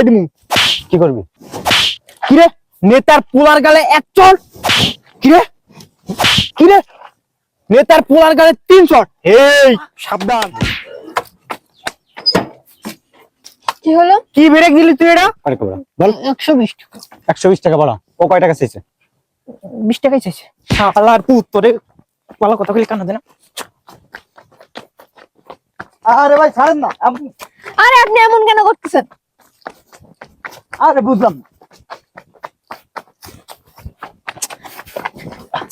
দিমু। কি করবি? কিরে নেতার পোলার গালে এক চড়, কিরে কিরে নেতার পোলার গালে 3 চড়। এই সাবধান। কি হলো? কি ব্রেক দিলি তুই? এটা আরে কবরা বল। 120 টাকা। 120 টাকা বড়। ও কয় টাকা চাইছে? 20 টাকাই চাইছে। শালার পুত তোরে পালা কথা কইলে কানা দে না। আরে ভাই ছাড়েন না আপনি। আরে আপনি এমন কেন করতেছেন? আরে বুঝলাম না।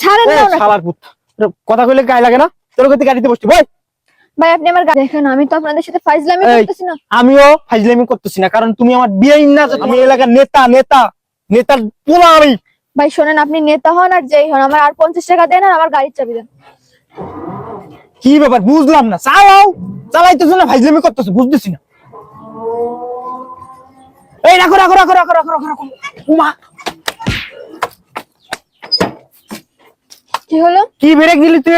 ছাড়েন না ওনাকে। শালার পুত কথা কইলে গায়ে লাগে না? তোর গতি গাড়িতে বসছি ভাই। ভাই আপনি আমার দেখেন, আমি তো আপনাদের সাথে ফাইজলামি এই, করতেছি না। আমিও ফাইজলামি করতেছি না, কারণ তুমি আমার বিয়ে না। আমি এলাকার নেতা, নেতার পোলা আমি। ভাই শোনেন, আপনি নেতা হন আর যেই হন, আমার আর 50 টাকা দেন আর আমার গাড়ির চাবি দেন। কি ব্যাপার বুঝলাম না। চালাইতেছো না ফাইজলামি করতেছো বুঝতেছি না। এই রাখো রাখো রাখো রাখো রাখো রাখো রাখো। উমা কি হলো? কি ব্রেক দিলি তুই?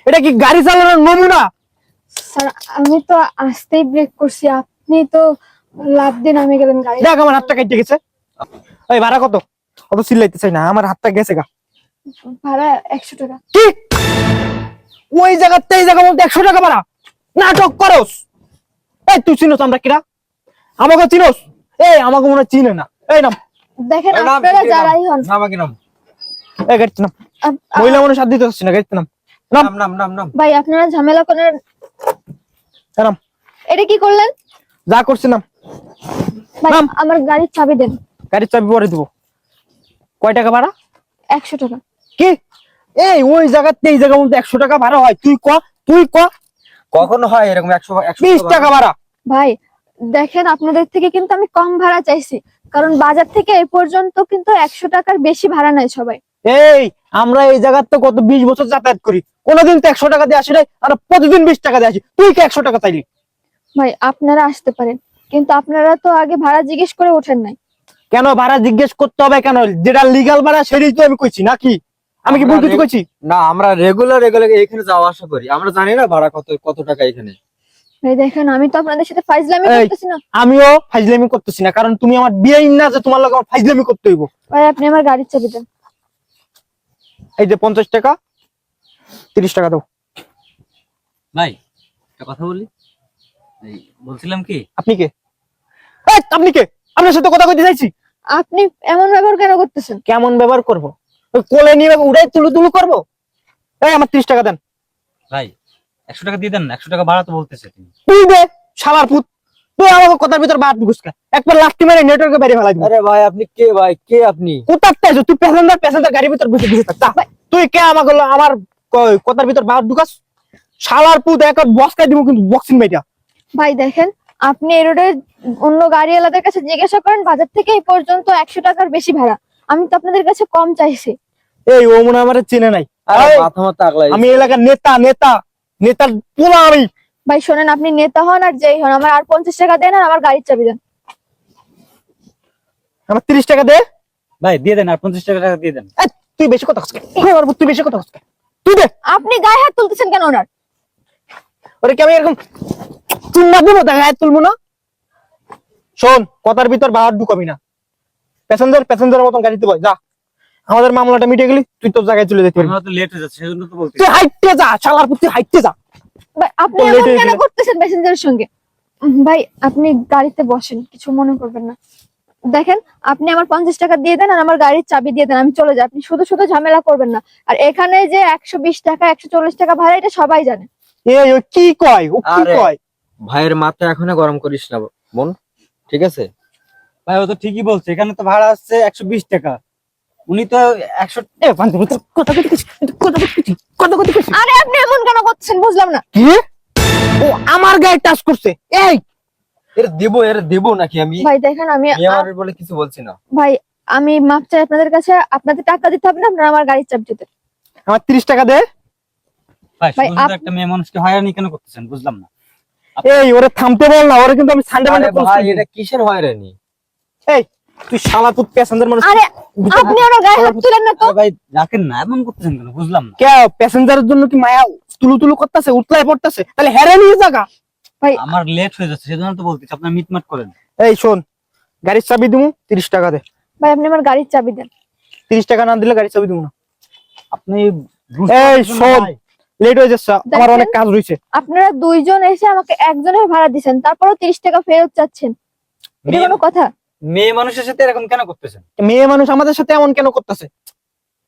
এটা কি গাড়ি চালানোর নমুনা? স্যার আমি তো আস্তেই ব্রেক করছি, আপনি তো লাফ দিয়ে নামে গেলেন গাড়ি। দেখ আমার হাতটা কেটে গেছে। এই ভাড়া কত? অত চিল্লাইতে চাই না, আমার হাতটা গেছে গা। ভাড়া 100 টাকা। কি ওই জায়গাতে এই জায়গা বলতে 100 টাকা ভাড়া? নাটক করস? এই তুই চিনোস আমরা কিরা? আমাকে চিনোস? এই আমাকে মনে হয় চিনে না। এই নাম। দেখেন আপনারা যারাই হন, নামাকে নাম। এই গাড়িতে নাম। মহিলা মানুষ হাত দিতে হচ্ছে না, গাড়িতে নাম। নাম নাম নাম নাম। ভাই আপনারা ঝামেলা করেন। এই নাম। এটা কি করলেন? যা করছি নাম। ভাই নাম। আমার গাড়ির চাবি দেন। গাড়ির চাবি পরে দিব। কয় টাকা ভাড়া? 100 টাকা। কি এই ওই জায়গাতে এই জায়গা বলতে 100 টাকা ভাড়া হয়? তুই ক কখন হয় এরকম 100 20 টাকা ভাড়া। ভাই দেখেন, আপনাদের থেকে কিন্তু আমি কম ভাড়া চাইছি, কারণ বাজার থেকে এই পর্যন্ত কিন্তু 100 টাকার বেশি ভাড়া নেয় সবাই। এই আমরা এই জায়গাতে কত 20 বছর যাতায়াত করি, কোনোদিন তো 100 টাকা দিয়ে আসি নাই। আর প্রতিদিন 20 টাকা দিয়ে আসি, তুই কি 100 টাকা চাইলি? ভাই আপনারা আসতে পারেন, কিন্তু আপনারা তো আগে ভাড়া জিজ্ঞেস করে ওঠেন নাই। কেন ভাড়া জিজ্ঞেস করতে হবে কেন? যেটা লিগ্যাল ভাড়া সেটাই তো আমি কইছি নাকি? আমি কি ভুল কিছু কইছি? না, আমরা রেগুলার এখানে যাওয়া আসা করি, আমরা জানি না ভাড়া কত টাকা এখানে। ভাই দেখেন, আমি তো আপনাদের সাথে ফাইজলামি এই, করতেছি না। আমিও ফাইজলামি করতেছি না, কারণ তুমি আমার বিয়ে না যে তোমার লগে আমার ফাইজলামি করতে হইব। ভাই আপনি আমার গাড়ির চাবি দেন। এই যে 50 টাকা, 30 টাকা দাও। ভাই একটা কথা বলি, এই বলছিলাম কি, আপনি কে? এই আপনি কে? আপনার সাথে কথা কইতে চাইছি। আপনি এমন ব্যবহার কেন করতেছেন? কেমন ব্যবহার করব? ওই কোলে নিয়ে উড়াই তুলু তুলু করবো? এই আমার 30 টাকা দেন। ভাই 100 টাকা দিয়ে দেন না, 100 টাকা ভাড়া তো বলতেছে তুমি। তুই দে শালার পুত, তুই আমাকে কথার ভিতর বাদ ঢুকুসকা, একবার লাঠি মেরে নেটওয়ার্কে বাইরে ফেলাই দিবি। আরে ভাই আপনি কে? ভাই কে আপনি? কোথাতে আছো তুই? প্যাসেঞ্জার গাড়ির ভিতর বসে বসে থাক। তুই কে আমাকে আমার কথার ভিতর বাদ ঢুকাস? শালার পুত একবার বক্সকাই দিব কিন্তু বক্সিং বাইটা। ভাই দেখেন, আপনি এই রোডে অন্য গাড়িওয়ালাদের কাছে জিজ্ঞাসা করেন, বাজার থেকে এই পর্যন্ত 100 টাকার বেশি ভাড়া। আমি তো আপনাদের কাছে কম চাইছি। এই ও মনে হয় আমার চেনে নাই। আরে এই, মাথা মাথা আগলাই। আমি এলাকার নেতার পোলা আমি। ভাই শোনেন, আপনি নেতা হন আর যেই হন, আমার আর 50 টাকা দেন আর আমার গাড়ির চাবি দেন। আমার 30 টাকা দে। ভাই দিয়ে দেন, আর 50 টাকা দিয়ে দেন। এই, তুই বেশি কথা কসকে, তুই বেশি কথা কসকে, তুই দে। আপনি গায়ে হাত তুলতেছেন কেন ওনার? ওরে কি আমি এরকম তুই না দেবো? দেখা তুলবো না। শোন, কথার ভিতর বাহার ঢুকাবি না। প্যাসেঞ্জারের মতন গাড়িতে বয় যা। আমাদের মামলাটা মিটে গেলি তুই তোর জায়গায় চলে যেতে পারবি। আমরা তো লেট হয়ে যাচ্ছে, সেজন্য তো বলতেছি। তুই হাইটে যা শালার পুত, তুই হাইটে যা। ভাই আপনি তো late এমন হয়ে কেন গেলে। করতেছেন প্যাসেঞ্জারের সঙ্গে? ভাই আপনি গাড়িতে বসেন, কিছু মনে করবেন না। দেখেন, আপনি আমার 50 টাকা দিয়ে দেন আর আমার গাড়ির চাবি দিয়ে দেন, আমি চলে যাই। আপনি শুধু শুধু ঝামেলা করবেন না। আর এখানে যে 120 টাকা 140 টাকা ভাড়া, এটা সবাই জানে। এই ও কি কয়? ও কি আরে। কয়? ভাইয়ের মাথা এখনো গরম করিস না বোন, ঠিক আছে? ভাই ও তো ঠিকই বলছে, এখানে তো ভাড়া হচ্ছে 120 টাকা, উনি তো 100। এ পান্তি পুত্র কথা কইছিস। আরে আপনি এমন কেন করতেছেন বুঝলাম না। কি? ও আমার গায়ে টাচ করছে। এই এর দেবো নাকি আমি? ভাই দেখেন, আমি আমার বলে কিছু বলছি না। ভাই আমি মাপ চাই আপনাদের কাছে। আপনাদের টাকা দিতে হবে না, আপনারা আমার গাড়ির চাবি দিতে। আমার 30 টাকা দে। ভাই ভাই, শুধু একটা মেয়ে মানুষকে হয়রানি কেন করতেছেন বুঝলাম না। এই ওরে থামতে বল না, ওরে কিন্তু আমি সানডে আরে মানে ভাই এটা কিসের হয়রানি? এই তুই শালা পুত প্যাসেঞ্জার মানুষ। আরে আপনি ওনার গায়ে হাত তুলেন না তো। আরে ভাই রাখেন না, এমন করতেছেন কেন বুঝলাম না। কে প্যাসেঞ্জারের জন্য কি মায়া তুলু করতেছে, উতলায় পড়তেছে? তাহলে হেরে নিয়ে জায়গা। ভাই আমার লেট হয়ে যাচ্ছে, সেজন্য তো বলতেছি আপনারা মিটমাট করেন। এই শোন, গাড়ির চাবি দিমু, 30 টাকা দে। ভাই আপনি আমার গাড়ির চাবি দেন। 30 টাকা না দিলে গাড়ির চাবি দিমু না। আপনি এই শোন, লেট হয়ে যাচ্ছে, আমার দেখেন। অনেক কাজ রয়েছে। আপনারা দুইজন এসে আমাকে একজনের ভাড়া দিচ্ছেন, তারপরও 30 টাকা ফেরত চাচ্ছেন, এটা কোনো কথা? মেয়ে মানুষের সাথে এরকম কেন করতেছেন? মেয়ে মানুষ আমাদের সাথে এমন কেন করতেছে?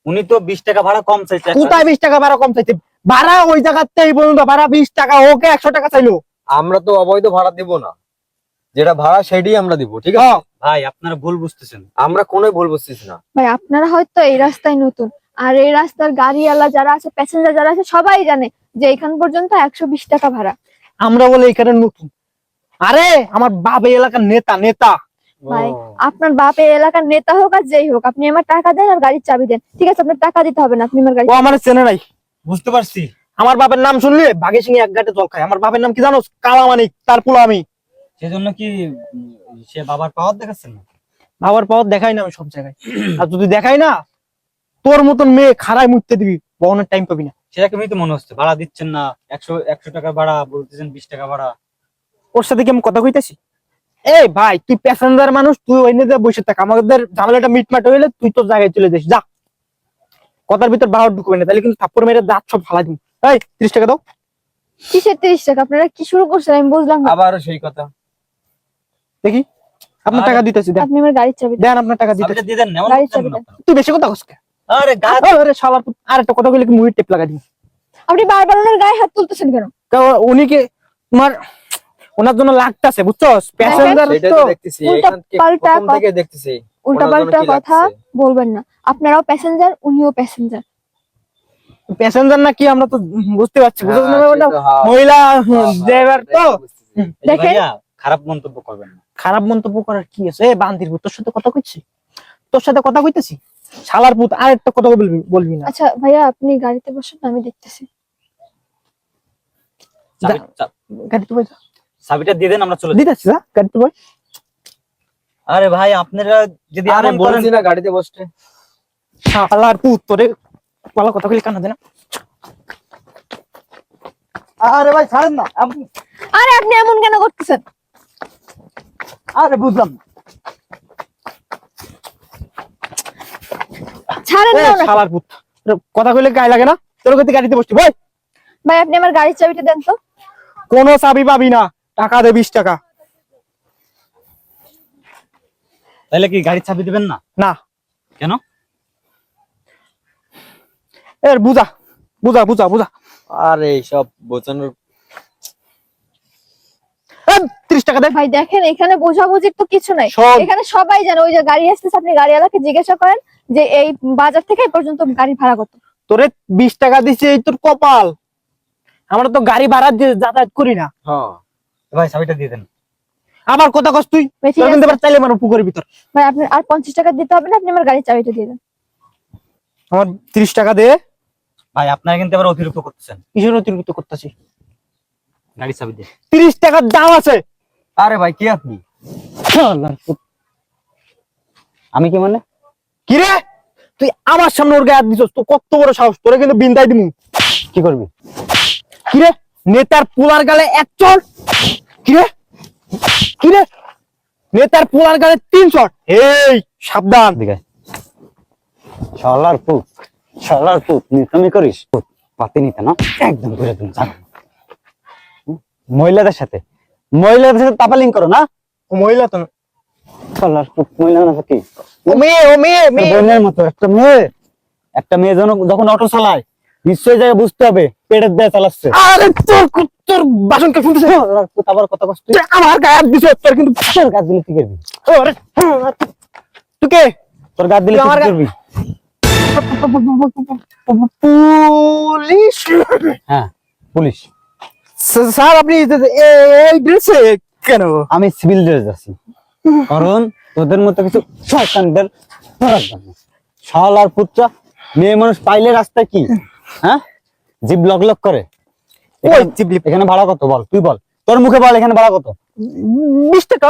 উনি তো 20 টাকা ভাড়া কম চাইছে। কোথায় 20 টাকা ভাড়া কম চাইছে? ভাড়া ওই জায়গাতে এই পর্যন্ত ভাড়া 20 টাকা, ওকে 100 টাকা চাইলো। আমরা তো অবৈধ ভাড়া দিব না, যেটা ভাড়া সেটাই আমরা দিব, ঠিক আছে? হ্যাঁ, ভাই আপনারা ভুল বুঝতেছেন। আমরা কোনোই ভুল বুঝতেছি না। ভাই আপনারা হয়তো এই রাস্তায় নতুন, আর এই রাস্তার গাড়িওয়ালা যারা আছে, প্যাসেঞ্জার যারা আছে, সবাই জানে যে এখান পর্যন্ত 120 টাকা ভাড়া। আমরা বলে এখানে নতুন। আরে আমার বাপ এই এলাকার নেতা নেতা। ভাই আপনার বাপ এই এলাকার নেতা হোক আর যেই হোক, আপনি আমার টাকা দেন আর গাড়ির চাবি দেন, ঠিক আছে? আপনার টাকা দিতে হবে না, আপনি আমার গাড়ি। ও আমার চেনে নাই। বুঝতে পারছি। আমার বাপের নাম শুনলে বাঘে সিংহে এক গাঁটে জল খায়। আমার বাপের নাম কি জানো? কালা মানিক, তার পোলা আমি। সেজন্য কি সে বাবার পাওয়ার দেখাচ্ছেন না? বাবার পাওয়ার দেখাই না আমি সব জায়গায়। আর যদি দেখাই না, তোর মতন মেয়ে খাড়ায় মুততে দিবি, বহনের টাইম পাবি না। সেরকমই তো মনে হচ্ছে। ভাড়া দিচ্ছেন না, 100 টাকা ভাড়া বলতেছেন, 20 টাকা ভাড়া। ওর সাথে কি আমি কথা কইতেছি? এই ভাই, তুই প্যাসেঞ্জার মানুষ, তুই ওই নিয়ে বসে থাক। আমাদের ঝামেলাটা মিটমাট হইলে তুই তোর জায়গায় চলে যাস, যা। কথার ভিতর বাহার ঢুকবে না, তাহলে কিন্তু থাপ্পড় মেরে দাঁত সব ফালা দিবি। এই 30 টাকা দাও। কিসের 30 টাকা? আপনারা কি শুরু করছেন আমি বুঝলাম না। আবার সেই কথা। দেখি আপনার আরে, টাকা দিতেছি, দেন আপনি আমার গাড়ির চাবি দেন। দেন আপনার টাকা দিতেছি। চাবিটা দিয়ে দেন না, এমন গাড়ির করছেন চাবি কেন দেন। আপনারা? তুই বেশি কথা কস কে? আরে গাছ আরে শালার পুত, আর একটা কথা কইলে কি মুহির টেপ লাগা দিবি। আপনি বারবার ওনার গায়ে হাত তুলতেছেন কেন? উনি কি তোমার, ওনার জন্য লাগতাছে, বুঝছস? প্যাসেঞ্জার সেটাই তো। তো দেখতেছি, উল্টা এখান থেকে পাল্টা প্রথম থেকে দেখতেছি। উল্টা ওনার জন্য পাল্টা কি কথা লাগছে? বলবেন না। আপনারাও প্যাসেঞ্জার, উনিও প্যাসেঞ্জার। প্যাসেঞ্জার না কি আমরা তো বুঝতে পারছি, বুঝছস না? হ্যাঁ, ওটা সে তো হ্যাঁ। মহিলা হ্যাঁ, ড্রাইভার তো। সেটাই বুঝতেছি। এই যে দেখেন। ভাইয়া, খারাপ মন্তব্য করবেন না। খারাপ মন্তব্য করার কি আছে? এ বান্দির পুত, তোর সাথে কথা কইছি, তোর সাথে কথা কইতেছি। শালার পুত, আর একটা কথা বলবি বলবি না। আচ্ছা ভাইয়া, আপনি গাড়িতে বসুন, আমি দেখতেছি। গাড়িতে বই, চাবিটা দিয়ে দেন, আমরা চলে যাই। দিতেছি, যা গাড়িতে বই। আরে ভাই আপনারা যদি আরে এমন করেন, বলছি না গাড়িতে বসতে। শালার পুত, তোরে পালা কথা কইলে কানা দে না। আরে ভাই ছাড়েন না আপনি। আরে আপনি এমন কেন করতেছেন? আরে বুঝলাম না। ছাড়েন এ না ওনাকে। শালার পুত, তোর কথা কইলে গায়ে লাগে না? তোর কইতে গাড়িতে বসছি, বই। ভাই আপনি আমার গাড়ির চাবিটা দেন তো। কোনো চাবি পাবি না, টাকা দে 20 টাকা। তাহলে কি গাড়ির চাবি দিবেন না? না, কেন? এর বুঝা বুঝা বুঝা বুঝা। আরে সব বোঝানোর 30 টাকা দে। ভাই দেখেন, এখানে বোঝাবুঝির তো কিছু নাই। শোন। এখানে সবাই জানে ওই যে গাড়ি আসতেছে, আপনি গাড়িওয়ালাকে জিজ্ঞাসা করেন যে এই বাজার থেকে এই পর্যন্ত গাড়ি ভাড়া কত। তোরে 20 টাকা দিছি, এই তোর কপাল। আমরা তো গাড়ি ভাড়া দিয়ে যাতায়াত করি না। হ্যাঁ। ভাই চাবিটা দিয়ে দেন। আবার কথা কস তুই। ভাই, ঠিক তোর কিন্তু আছে। এবার চাইলে মারো পুকুরের ভিতর। ভাই আপনি আর 50 টাকা দিতে হবে না, আপনি আমার গাড়ির চাবিটা দিয়ে দেন। আমার 30 টাকা দে। ভাই আপনারা কিন্তু এবার অতিরিক্ত করতেছেন। কিসের অতিরিক্ত করতেছি? গাড়ির চাবি দিয়ে। 30 টাকার দাম আছে। আরে ভাই কি আপনি? শালার পুত। আমি কি মানে? কি রে, তুই আমার সামনে ওর গায়ে হাত দিছস? তো কত বড় সাহস! তোরে কিন্তু বিন্দাই দিমু। কি করবি? কি রে, নেতার পোলার গালে এক চড়? কি রে, কি রে, নেতার পোলার গালে 3 চড়? এই সাবধান। দিকে শালার পুত, শালার পুত, তুমি করিস পুত, পাতি নিতে না একদম করে তুমি জানো। মহিলাদের সাথে তাপালিং করো না? ও মহিলা তো না। শালার পুত, মহিলা না কি? ও মেয়ে, ও মেয়ে, মেয়ে। বোনের মতো একটা মেয়ে যখন অটো চালায় নিশ্চয়ই জায়গায় বুঝতে হবে পেটের দেয়া চালাচ্ছে। আরে তোর বাসন কে শুনতেছে? শালার পুত, আবার কথা কষ্ট তুই আমার গায়ে হাত দিছস, তোর কিন্তু তোর গাছ দিলে কি করবি? ওরে, তুই কে? তোর গাছ দিলে তুই কি আমার করবি? পুলিশ? হ্যাঁ পুলিশ। স্যার আপনি এই ড্রেসে কেন? আমি সিভিল ড্রেস আছি, কারণ তোদের মতো কিছু শয়তানদের ধরার জন্য। শালার পুত্র, মেয়ে মানুষ পাইলে রাস্তা কি হ্যাঁ জিভ লক লক করে। ওই চিবলি এখানে ভাড়া কত বল, তুই বল, তোর মুখে বল এখানে ভাড়া কত? 20 টাকা।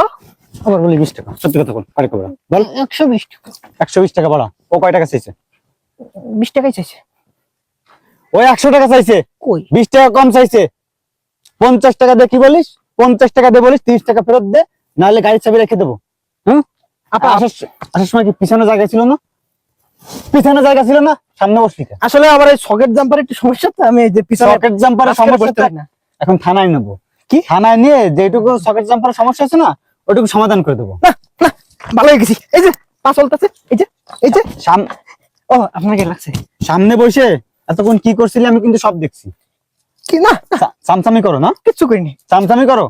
আবার বলি 20 টাকা, সত্যি কথা বল, কারে কবরা বল। 120 টাকা। 120 টাকা ভাড়া। ও কয় টাকা চাইছে? 20 টাকাই চাইছে। ওই 100 টাকা চাইছে, কই? 20 টাকা কম চাইছে। 50 টাকা দে, কি বলিস? 50 টাকা দে বলিস, 30 টাকা ফেরত দে, নাহলে গাড়ির চাবি রেখে দেবো। হ্যাঁ আপা আসার সময় কি পিছনে জায়গা ছিল না? পিছনে জায়গা ছিল না, সামনে বসলি কেন? আসলে আমার এই সকেট জাম্পার একটু সমস্যা, তো আমি এই যে পিছনে সকেট জাম্পারের মাঝখানে সমস্যা বসতে পারি না। এখন থানায় নেবো। কি? থানায় নিয়ে যেটুকু সকেট জাম্পারের সমস্যা আছে না, ওইটুকু সমাধান করে দেবো। না না, ভালো হয়ে গেছি। এই যে পা চলতেছে, এই যে ও আপনাকে লাগছে সামনে বসে এতক্ষণ কি করছিলি আমি কিন্তু সব দেখছি। কি? না না, চামচামি করো না, কিচ্ছু করিনি। চামচামি করো,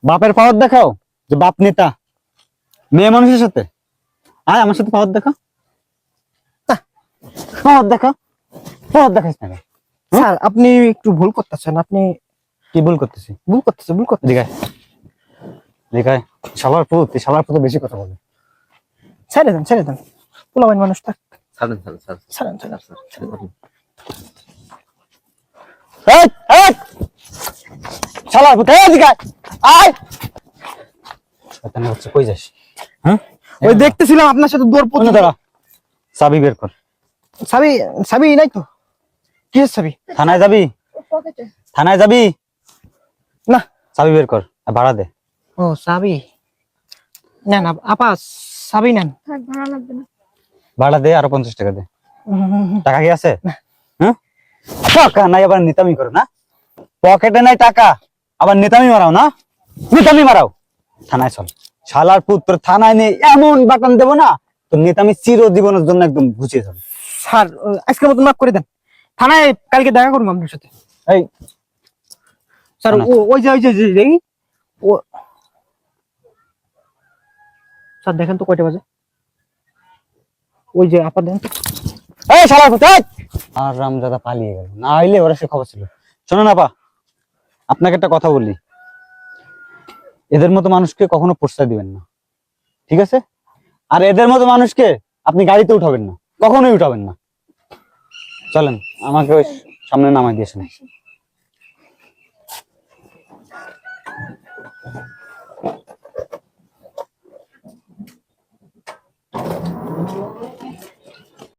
বাপের পাওয়ার দেখাও যে বাপ নেতা মেয়ে মানুষের সাথে। আয় আমার সাথে পাওয়ার দেখা, পাওয়ার দেখা, পাওয়ার দেখাস না কেন? স্যার আপনি একটু ভুল করতেছেন, আপনি কি ভুল করতেছি? ভুল করতেছেন। দেখায় দেখায়, শালার পুত বেশি কথা বলে। ছেড়ে দেন পোলাবাইন মানুষ থাক। ছাড়েন ছাড়েন ছাড়েন ছাড়েন। ছাড়েন। এই, এই! শালার পুত, এই দিকে আয়, আয়! শয়তানের বাচ্চা, কই যাস? হ্যাঁ ওই দেখতেছিলাম আপনার সাথে দৌড় ওখানে দাঁড়া, চাবি বের কর। সাবি নাই তো। কি সাবি? থানায় যাবি? পকেটে। থানায় যাবি? না। চাবি বের কর আর ভাড়া দে। ও সাবি না না আপা, সাবি নেন। থাক, ভাড়া লাগবে না। ভাড়া দে, আরো 50 টাকা দে। হুম, টাকা কি আছে? হ্যাঁ, টাকা নাই আবার নেতামি করো না। পকেটে নাই টাকা, আবার নেতামি মারাও না, নেতামি মারাও। থানায় চল, শালার পুত্র, থানায় নিয়ে এমন বাটন দেবো না তোর নেতামি চিরজীবনের জন্য একদম ঘুচিয়ে যাবে। স্যার আজকের মতো মাফ করে দেন। থানায় কালকে দেখা করবো আপনার সাথে। এই স্যার থানায়। ওই যে ও স্যার দেখেন তো কয়টা বাজে। ওই যে আপা দেখেন তো। এই শালার পুত্র, এই! আর রামজাদা পালিয়ে গেল, না হইলে ওরা সে খবর ছিল। শোনো না পা, আপনাকে একটা কথা বলি, এদের মতো মানুষকে কখনো প্রশ্রয় দিবেন না, ঠিক আছে? আর এদের মতো মানুষকে আপনি গাড়িতে উঠাবেন না, কখনোই উঠাবেন না। চলেন, আমাকে ওই সামনে নামাই দিয়েছেন।